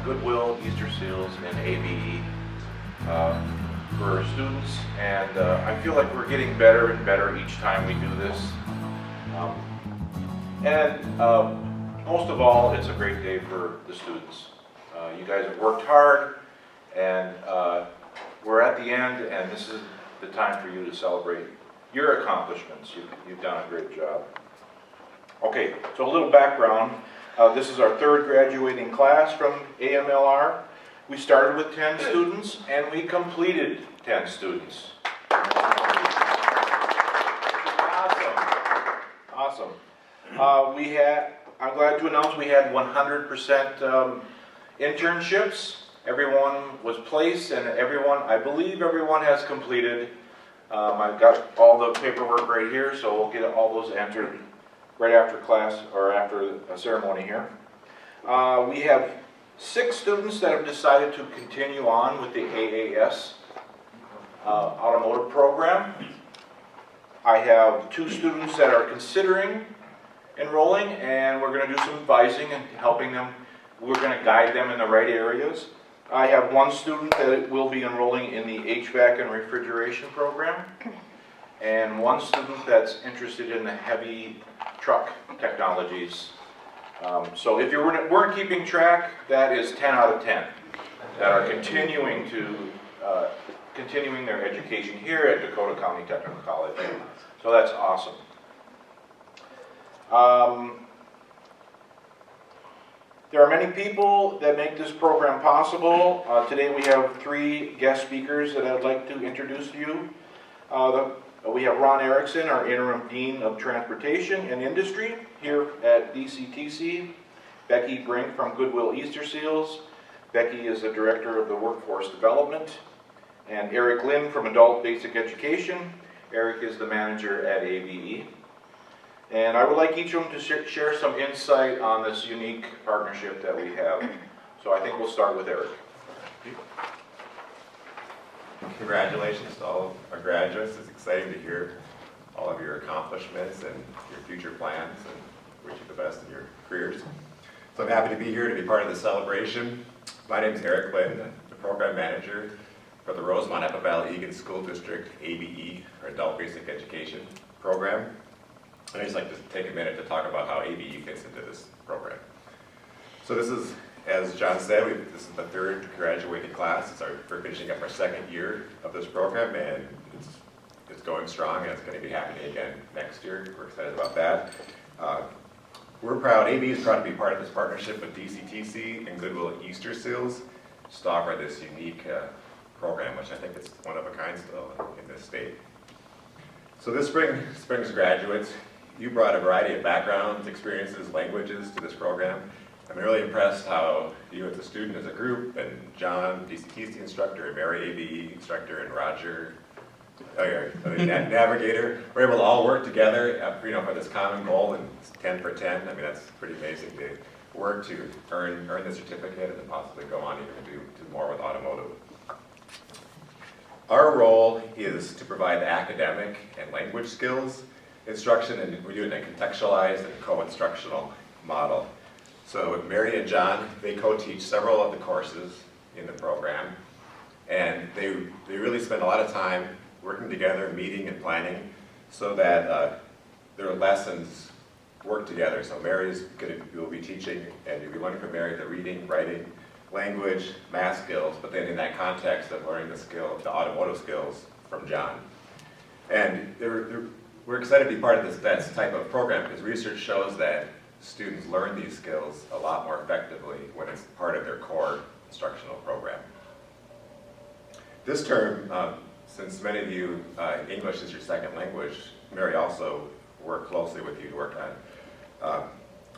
Goodwill, Easter Seals, and ABE for students, and I feel like we're getting better and better each time we do this. Most of all, it's a great day for the students. You guys have worked hard, and we're at the end, and this is the time for you to celebrate your accomplishments. You've done a great job. Okay, so a little background. This is our third graduating class from AMLR. We started with 10 students, and we completed 10 students. Awesome. I'm glad to announce we had 100% internships. Everyone was placed, and I believe everyone has completed. I've got all the paperwork right here, so we'll get all those entered right after class, or after a ceremony here. We have 6 students that have decided to continue on with the AAS automotive program. I have 2 students that are considering enrolling, and we're going to do some advising and helping them. We're going to guide them in the right areas. I have 1 student that will be enrolling in the HVAC and refrigeration program, and 1 student that's interested in the heavy truck technologies. So if you weren't keeping track, that is 10 out of 10 that are continuing their education here at Dakota County Technical College. So that's awesome. There are many people that make this program possible. Today we have 3 guest speakers that I'd like to introduce to you. We have Ron Erickson, our Interim Dean of Transportation and Industry here at DCTC. Becky Brink from Goodwill Easter Seals. Becky is the Director of the Workforce Development. And Eric Lynn from Adult Basic Education. Eric is the manager at ABE. And I would like each of them to share some insight on this unique partnership that we have. So I think we'll start with Eric. Congratulations to all of our graduates. It's exciting to hear all of your accomplishments and your future plans, and wish you the best in your careers. So I'm happy to be here to be part of the celebration. My name is Eric Lynn, the program manager for the Rosemont-Apple Valley Egan School District ABE, or Adult Basic Education program. And I'd just like to take a minute to talk about how ABE fits into this program. So this is, as John said, this is the 3rd graduating class. We're finishing up our 2nd year of this program, and it's going strong, and it's going to be happening again next year. We're excited about that. We're proud, ABE is proud to be part of this partnership with DCTC and Goodwill Easter Seals, just to offer this unique program, which I think is one of a kind still in this state. So this spring's graduates, you brought a variety of backgrounds, experiences, languages to this program. I'm really impressed how you as a student, as a group, and John, DCTC instructor, and Mary, ABE instructor, and Roger, navigator, we're able to all work together for this common goal, and it's 10 for 10. I mean, that's pretty amazing to work to earn the certificate and then possibly go on even do more with automotive. Our role is to provide the academic and language skills, instruction, and we do it in a contextualized and co-instructional model. So Mary and John, they co-teach several of the courses in the program, and they really spend a lot of time working together, meeting and planning, so that their lessons work together. So will be teaching, and you'll be learning from Mary the reading, writing, language, math skills, but then in that context of learning the automotive skills from John. And we're excited to be part of that type of program, because research shows that students learn these skills a lot more effectively when it's part of their core instructional program. This term, since many of you, English is your 2nd language, Mary also worked closely with you to work on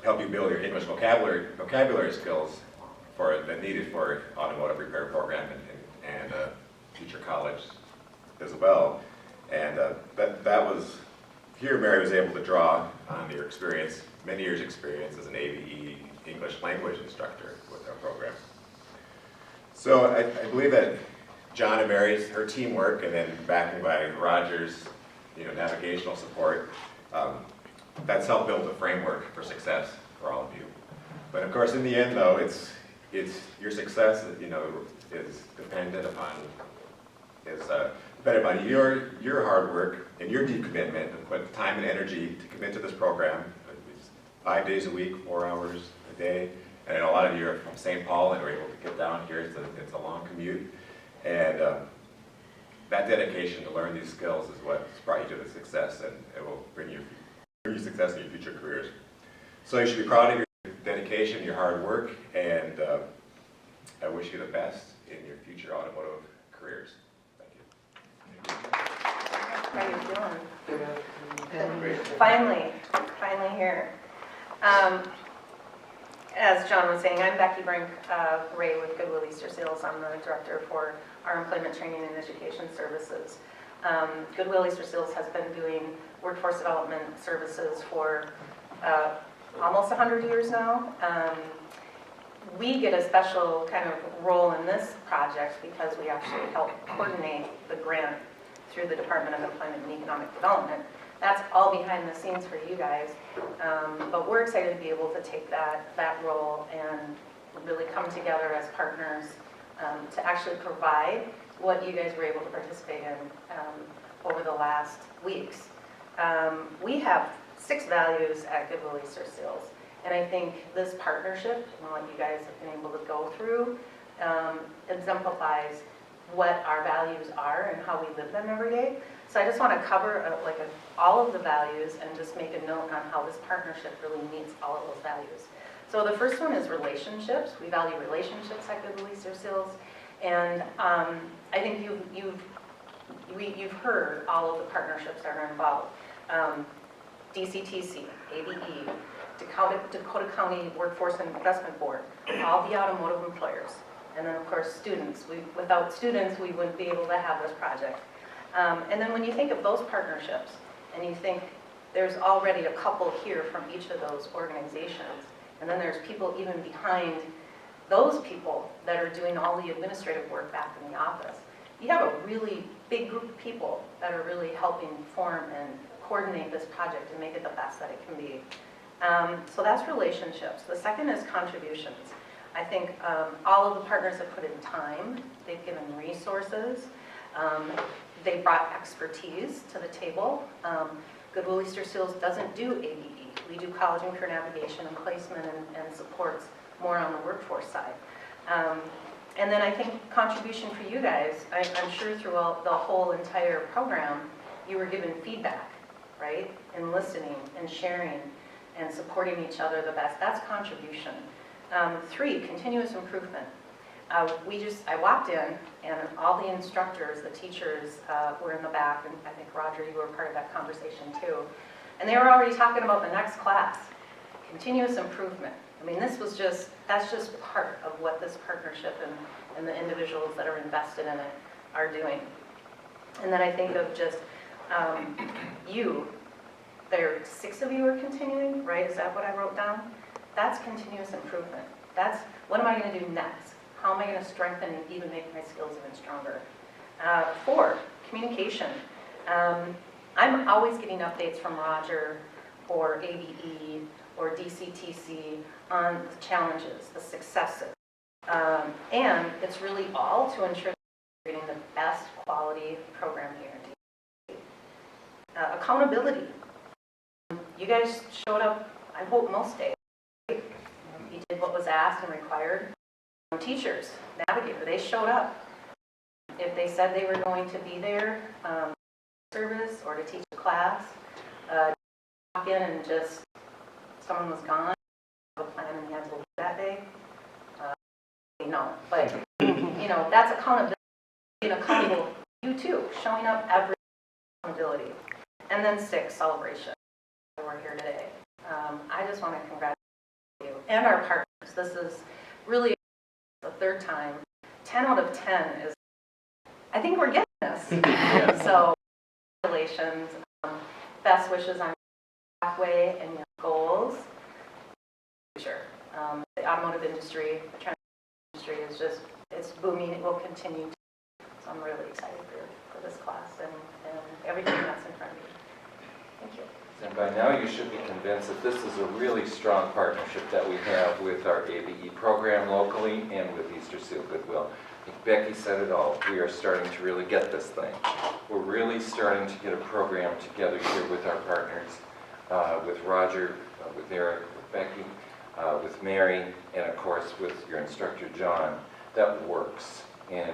help you build your English vocabulary skills that needed for automotive repair program and future college as well. And that was, here Mary was able to draw on your experience, many years experience as an ABE English language instructor with our program. So I believe that John and Mary's, her teamwork, and then backing by Roger's navigational support, that's helped build a framework for success for all of you. But of course, in the end, though, it's it's your success, you know, is dependent upon your hard work and your deep commitment and put time and energy to commit to this program. It's 5 days a week, 4 hours a day, and a lot of you are from St. Paul and are able to get down here. It's a long commute, and that dedication to learn these skills is what's brought you to the success, and it will bring you success in your future careers. So you should be proud of your dedication, your hard work, and I wish you the best in your future automotive careers. Thank you. How you doing? Finally here. As John was saying, I'm Becky Brink Ray with Goodwill Easter Seals. I'm the director for our Employment Training and Education Services. Goodwill Easter Seals has been doing workforce development services for almost 100 years now. We get a special kind of role in this project because we actually help coordinate the grant through the Department of Employment and Economic Development. That's all behind the scenes for you guys, but we're excited to be able to take that role and really come together as partners to actually provide what you guys were able to participate in over the last weeks. We have 6 values at Goodwill Easter Seals, and I think this partnership and what you guys have been able to go through exemplifies what our values are and how we live them every day. So I just want to cover all of the values and just make a note on how this partnership really meets all of those values. So the first one is relationships. We value relationships at Goodwill Easter Seals, and I think you've heard all of the partnerships that are involved. DCTC, ABE, Dakota County Workforce and Investment Board, all the automotive employers, and then of course students. Without students, we wouldn't be able to have this project. And then when you think of those partnerships, and you think there's already a couple here from each of those organizations, and then there's people even behind those people that are doing all the administrative work back in the office, you have a really big group of people that are really helping form and coordinate this project and make it the best that it can be. So that's relationships. The second is contributions. I think all of the partners have put in time, they've given resources, they brought expertise to the table. Goodwill Easter Seals doesn't do ABE. We do college and career navigation and placement and supports more on the workforce side. And then I think contribution for you guys, I'm sure throughout the whole entire program, you were given feedback, right? And listening and sharing and supporting each other the best. That's contribution. 3, continuous improvement. I walked in and all the instructors, the teachers were in the back, and I think Roger, you were part of that conversation too. And they were already talking about the next class, continuous improvement. I mean, that's just part of what this partnership and the individuals that are invested in it are doing. And then I think of just there are 6 of you are continuing, right? Is that what I wrote down? That's continuous improvement. That's what am I going to do next? How am I going to strengthen and even make my skills even stronger? 4, communication. I'm always getting updates from Roger or ABE or DCTC on the challenges, the successes. And it's really all to ensure that we're creating the best quality program here. Accountability. You guys showed up, I hope, most days. You did what was asked and required. Teachers, navigator, they showed up. If they said they were going to be there, service or to teach a class, walk in and just someone was gone, have a plan and you had to leave that day. No, but that's accountability. Being accountable, you too, showing up every accountability. And then 6, celebration. We're here today. I just want to congratulate you and our partners. This is really the 3rd time. 10 out of 10 is, I think we're getting this. So, congratulations. Best wishes on your pathway and your goals. Future. The automotive industry, the transport industry is just, it's booming. It will continue. So I'm really excited for this class and everything that's in front of you. Thank you. And by now you should be convinced that this is a really strong partnership that we have with our ABE program locally and with Easter Seal Goodwill. I think Becky said it all. We are starting to really get this thing. We're really starting to get a program together here with our partners, with Roger, with Eric, with Becky, with Mary, and of course with your instructor John, that works and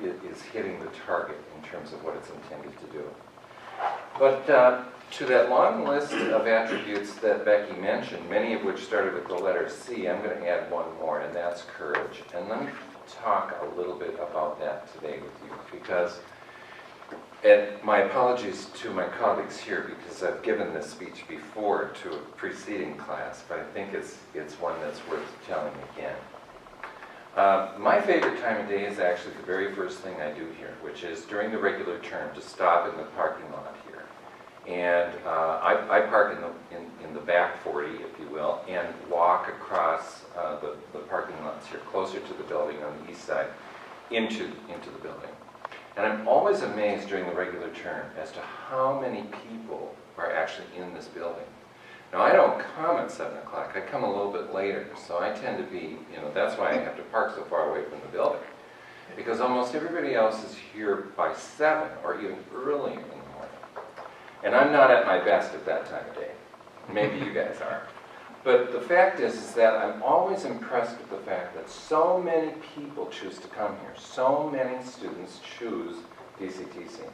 it is hitting the target in terms of what it's intended to do. But to that long list of attributes that Becky mentioned, many of which started with the letter C, I'm going to add one more, and that's courage. And let me talk a little bit about that today with you, because, and my apologies to my colleagues here, because I've given this speech before to a preceding class, but I think it's one that's worth telling again. My favorite time of day is actually the very first thing I do here, which is during the regular term to stop in the parking lot here. And I park in the back 40, if you will, and walk across the parking lots here, closer to the building on the east side, into the building. And I'm always amazed during the regular term as to how many people are actually in this building. Now, I don't come at 7 o'clock. I come a little bit later, so I tend to be, that's why I have to park so far away from the building. Because almost everybody else is here by 7 or even earlier in the morning. And I'm not at my best at that time of day. Maybe you guys are. But the fact is that I'm always impressed with the fact that so many people choose to come here. So many students choose DCTC.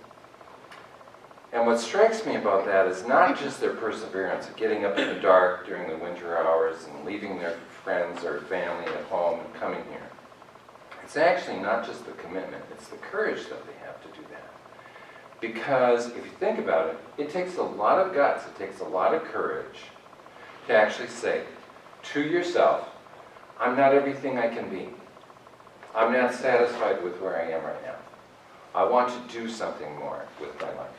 And what strikes me about that is not just their perseverance of getting up in the dark during the winter hours and leaving their friends or family at home and coming here. It's actually not just the commitment, it's the courage that they have to do that. Because if you think about it, it takes a lot of guts, it takes a lot of courage to actually say to yourself, I'm not everything I can be. I'm not satisfied with where I am right now. I want to do something more with my life.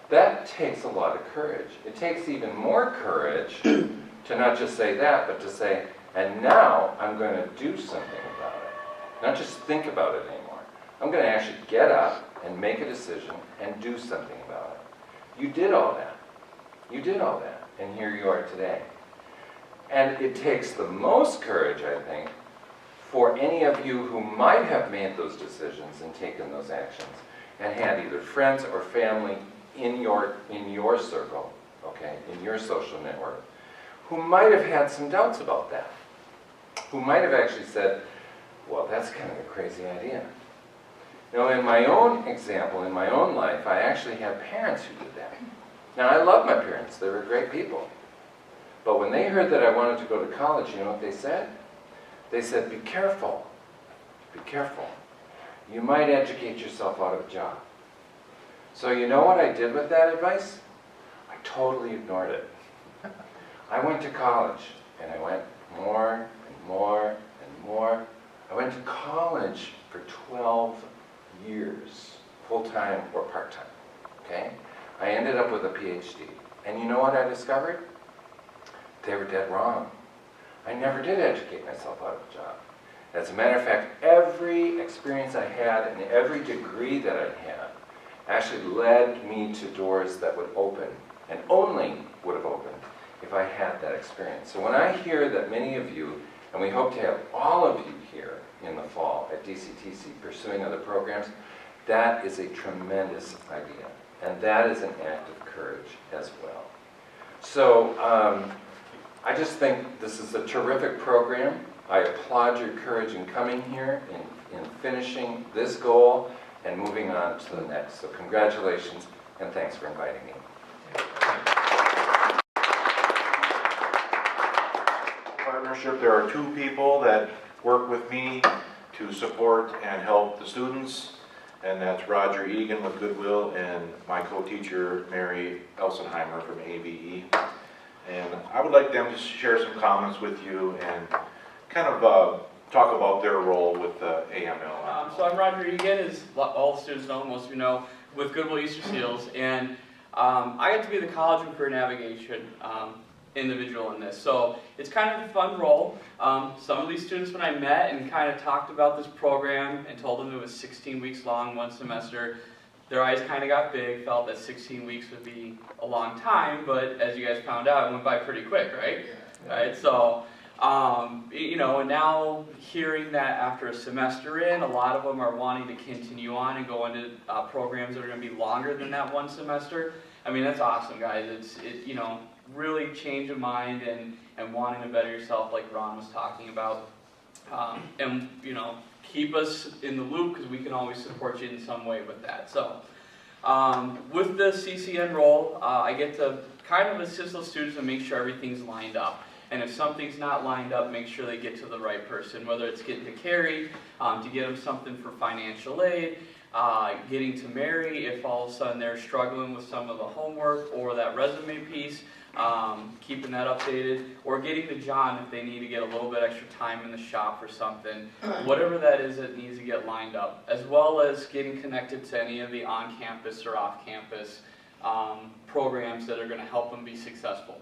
That takes a lot of courage. It takes even more courage to not just say that, but to say, and now I'm going to do something about it. Not just think about it anymore. I'm going to actually get up and make a decision and do something about it. You did all that. You did all that. And here you are today. And it takes the most courage, I think, for any of you who might have made those decisions and taken those actions and had either friends or family in your circle, okay, in your social network, who might have had some doubts about that, who might have actually said, well, that's kind of a crazy idea. In my own example, in my own life, I actually have parents who did that. Now, I love my parents. They were great people. But when they heard that I wanted to go to college, you know what they said? They said, be careful. Be careful. You might educate yourself out of a job. So you know what I did with that advice? I totally ignored it. I went to college, and I went more and more and more. I went to college for 12 years, full-time or part-time, okay? I ended up with a PhD. And you know what I discovered? They were dead wrong. I never did educate myself out of a job. As a matter of fact, every experience I had and every degree that I had actually led me to doors that would open, and only would have opened if I had that experience. So when I hear that many of you, and we hope to have all of you here in the fall at DCTC pursuing other programs, that is a tremendous idea. And that is an act of courage as well. So I just think this is a terrific program. I applaud your courage in coming here, in finishing this goal, and moving on to the next. So congratulations, and thanks for inviting me. Partnership, there are 2 people that work with me to support and help the students, and that's Roger Egan with Goodwill and my co-teacher Mary Elsenheimer from ABE. And I would like them to share some comments with you and kind of talk about their role with AML. So I'm Roger Egan, as all the students know, most of you know, with Goodwill Easter Seals, and I get to be the college and career navigation individual in this. So it's kind of a fun role. Some of these students, when I met and kind of talked about this program and told them it was 16 weeks long, one semester, their eyes kind of got big, felt that 16 weeks would be a long time, but as you guys found out, it went by pretty quick, right? Right, so, you know, and now hearing that after a semester in, a lot of them are wanting to continue on and go into programs that are going to be longer than that one semester. I mean, that's awesome, guys. It's you know, really change of mind and wanting to better yourself like Ron was talking about. And, you know, keep us in the loop because we can always support you in some way with that. So, with the CCN role, I get to kind of assist those students and make sure everything's lined up. And if something's not lined up, make sure they get to the right person, whether it's getting to Carrie, to get them something for financial aid, getting to Mary if all of a sudden they're struggling with some of the homework or that resume piece, keeping that updated, or getting to John if they need to get a little bit extra time in the shop or something, whatever that is that needs to get lined up, as well as getting connected to any of the on-campus or off-campus programs that are going to help them be successful.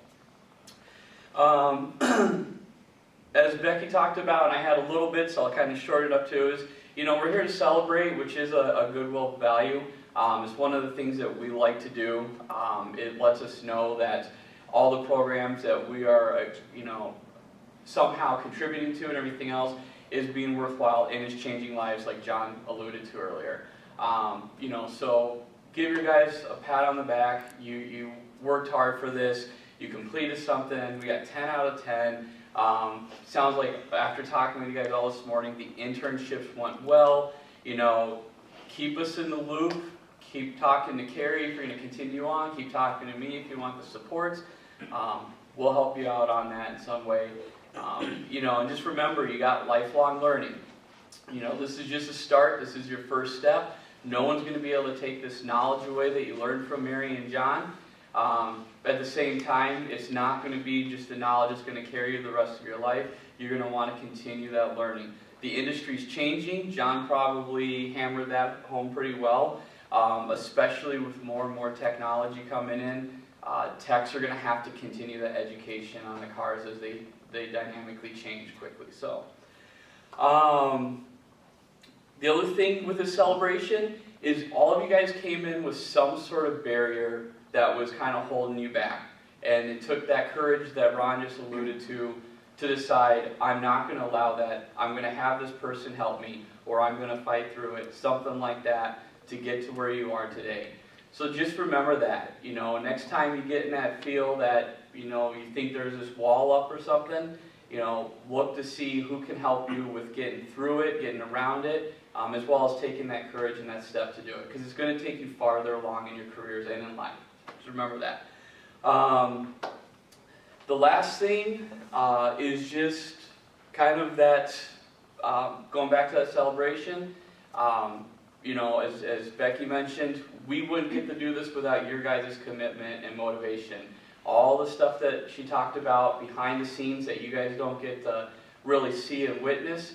As Becky talked about, and I had a little bit, so I'll kind of short it up too, is, you know, we're here to celebrate, which is a goodwill value. It's one of the things that we like to do. It lets us know that all the programs that we are, you know, somehow contributing to and everything else is being worthwhile and is changing lives, like John alluded to earlier. You know, so give your guys a pat on the back. You worked hard for this. You completed something. We got 10 out of 10. Sounds like after talking with you guys all this morning, the internships went well. You know, keep us in the loop. Keep talking to Carrie if you're going to continue on. Keep talking to me if you want the supports. We'll help you out on that in some way. You know, and just remember, you got lifelong learning. You know, this is just a start. This is your first step. No one's going to be able to take this knowledge away that you learned from Mary and John. At the same time, it's not going to be just the knowledge that's going to carry you the rest of your life. You're going to want to continue that learning. The industry's changing. John probably hammered that home pretty well, especially with more and more technology coming in. Techs are going to have to continue the education on the cars as they dynamically change quickly. So, the other thing with this celebration is all of you guys came in with some sort of barrier that was kind of holding you back. And it took that courage that Ron just alluded to decide, I'm not going to allow that. I'm going to have this person help me, or I'm going to fight through it, something like that, to get to where you are today. So just remember that, you know, next time you get in that feel that, you know, you think there's this wall up or something, you know, look to see who can help you with getting through it, getting around it, as well as taking that courage and that step to do it, because it's going to take you farther along in your careers and in life. Just remember that. The last thing is just kind of that, going back to that celebration, you know, as Becky mentioned, we wouldn't get to do this without your guys' commitment and motivation. All the stuff that she talked about behind the scenes that you guys don't get to really see and witness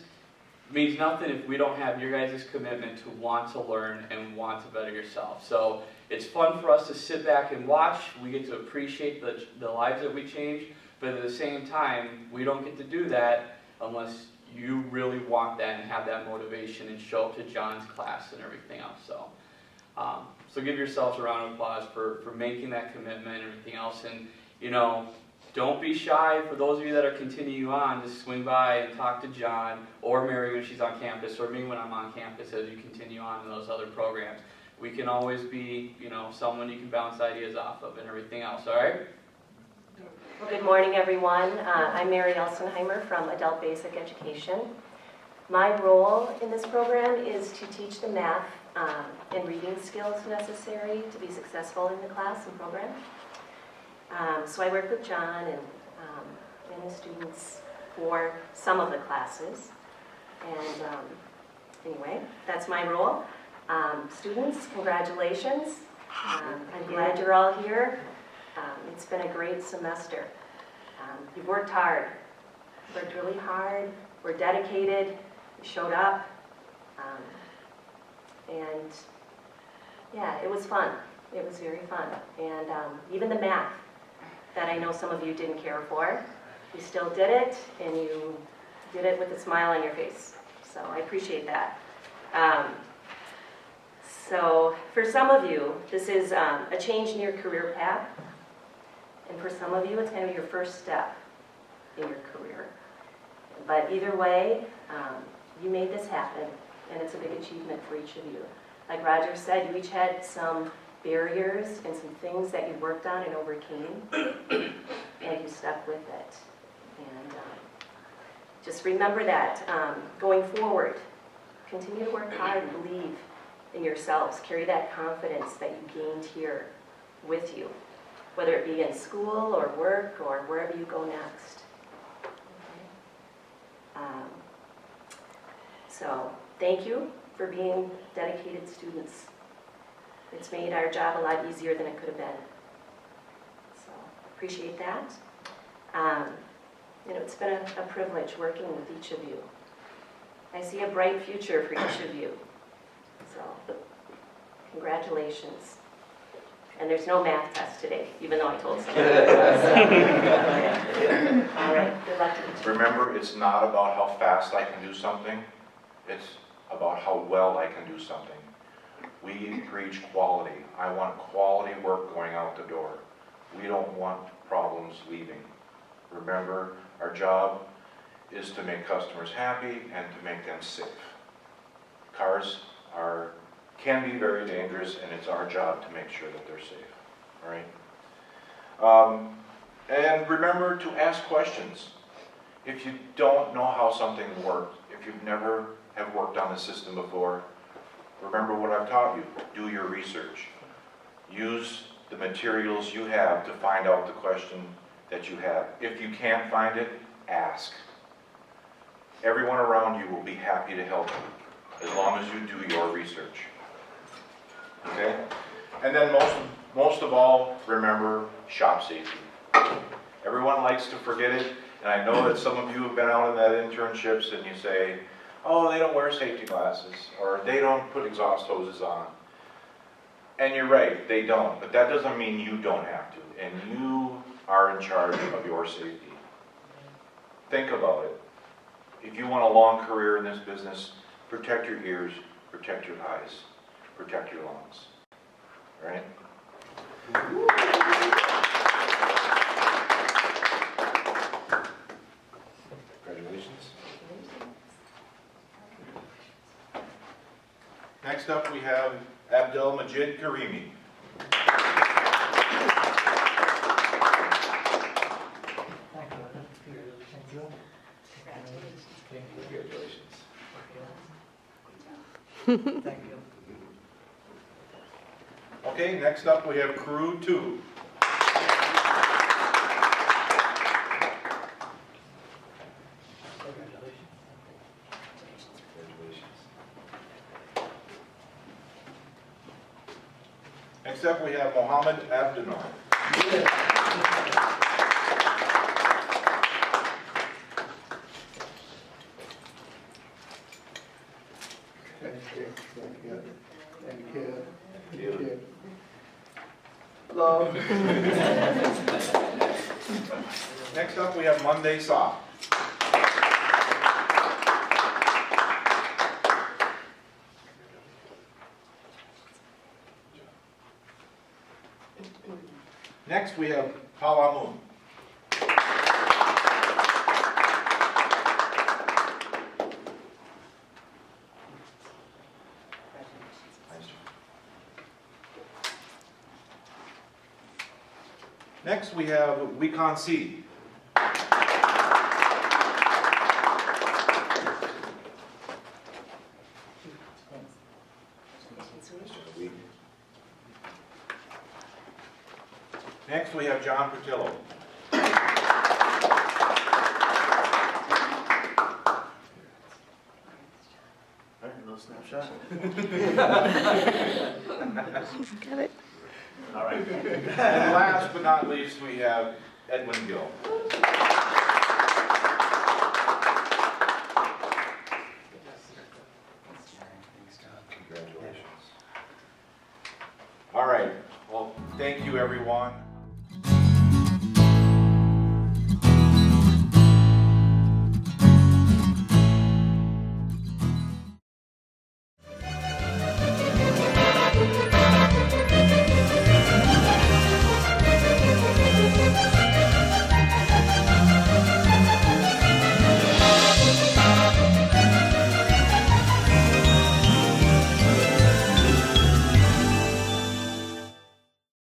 means nothing if we don't have your guys' commitment to want to learn and want to better yourself. So it's fun for us to sit back and watch. We get to appreciate the lives that we change, but at the same time, we don't get to do that unless you really want that and have that motivation and show up to John's class and everything else. So give yourselves a round of applause for making that commitment and everything else. And, you know, don't be shy. For those of you that are continuing on, just swing by and talk to John or Mary when she's on campus, or me when I'm on campus as you continue on in those other programs. We can always be, you know, someone you can bounce ideas off of and everything else, all right? Well, good morning, everyone. I'm Mary Elsenheimer from Adult Basic Education. My role in this program is to teach the math and reading skills necessary to be successful in the class and program. So I work with John and the students for some of the classes. And anyway, that's my role. Students, congratulations. I'm glad you're all here. It's been a great semester. You've worked hard. You worked really hard. We're dedicated. You showed up. And yeah, it was fun. It was very fun. And even the math that I know some of you didn't care for, you still did it, and you did it with a smile on your face. So I appreciate that. So for some of you, this is a change in your career path. And for some of you, it's kind of your first step in your career. But either way, you made this happen, and it's a big achievement for each of you. Like Roger said, you each had some barriers and some things that you worked on and overcame, and you stuck with it. And just remember that going forward, continue to work hard and believe in yourselves. Carry that confidence that you gained here with you, whether it be in school or work or wherever you go next. Okay. So thank you for being dedicated students. It's made our job a lot easier than it could have been. So appreciate that. It's been a privilege working with each of you. I see a bright future for each of you. So congratulations. And there's no math test today, even though I told somebody there was. All right, good luck to each of you. Remember, it's not about how fast I can do something. It's about how well I can do something. We preach quality. I want quality work going out the door. We don't want problems leaving. Remember, our job is to make customers happy and to make them safe. Cars can be very dangerous, and it's our job to make sure that they're safe. All right? And remember to ask questions. If you don't know how something works, if you've never have worked on the system before, remember what I've taught you. Do your research. Use the materials you have to find out the question that you have. If you can't find it, ask. Everyone around you will be happy to help you, as long as you do your research. Okay? And then most of all, remember shop safety. Everyone likes to forget it, and I know that some of you have been out in that internships and you say, oh, they don't wear safety glasses, or they don't put exhaust hoses on. And you're right, they don't, but that doesn't mean you don't have to, and you are in charge of your safety. Think about it. If you want a long career in this business, protect your ears, protect your eyes, protect your lungs. All right? Congratulations. Next up, we have Abdel Majid Karimi. Thank you. Okay, next up we have Crew 2. Next up we have Mohammed Abdinor. Hello. Next up we have Monday Saw. Next we have Palamun. Next we have Wecon C. Next we have John Pertillo. All right, a little snapshot. Got it. All right. And last but not least, we have Edwin Gill. Congratulations. All right, well, thank you everyone.